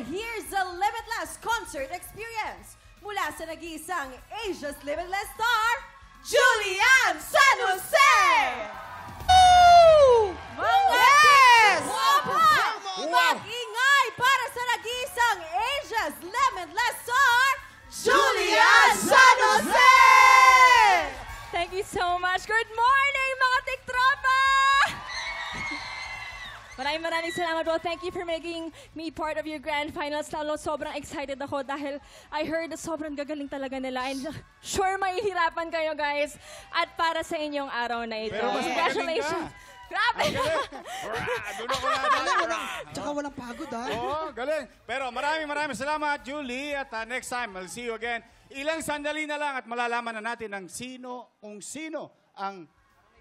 here's the limitless concert experience. Mula sa nag-iisang Asia's Limitless Star, Julian San Jose! Woo! Yes! Mag-ingay para sa nag-iisang Asia's Limitless Star, Julian San Jose! Thank you so much. Good morning, mga tiktropa! Maraming salamat po. Thank you for making me part of your grand finals. Lalo, sobrang excited ako dahil I heard na sobrang gagaling talaga nila. And sure, mahihirapan kayo, guys. At para sa inyong araw na ito. Pero mas Congratulations. Grabe! Tsaka walang pagod, ha? Oo, galing. Pero maraming salamat, Julie. At next time, I'll see you again. Ilang sandali na lang at malalaman na natin kung sino ang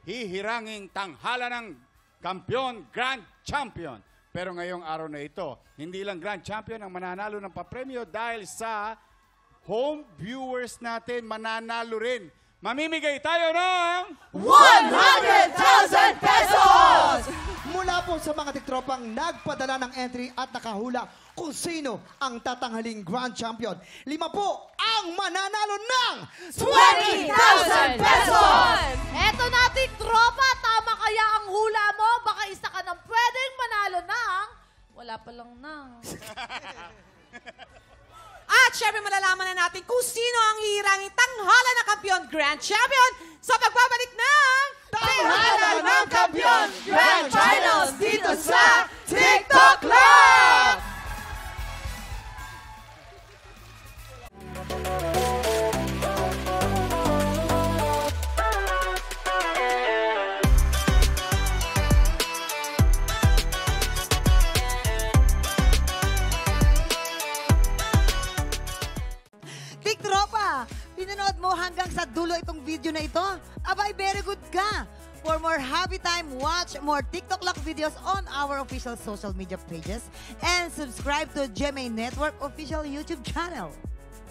hihiranging tanghala ng Kampiyon, Grand Champion. Pero ngayong araw na ito, hindi lang Grand Champion ang mananalo ng papremyo dahil sa home viewers natin mananalo rin. Mamimigay tayo ng 100,000 pesos! Mula po sa mga tiktropang nagpadala ng entry at nakahula kung sino ang tatanghaling Grand Champion. 5 po ang mananalo ng 20,000 pesos! Eto na, tiktropa, tama kaya ang hula mo? Baka isa ka nang pwedeng manalo ng... Wala pa lang ng... At syempre malalaman na natin kung sino ang hihiranging tanghala ng Kampiyon Grand Champion sa pagbabalik ng Tanghala ng Kampiyon Grand Finals dito sa TikTok Club! Tiktropa, pinanood mo hanggang sa dulo itong video na ito? Abay, very good ka! For more happy time, watch more TikTok Lock videos on our official social media pages and subscribe to GMA Network official YouTube channel.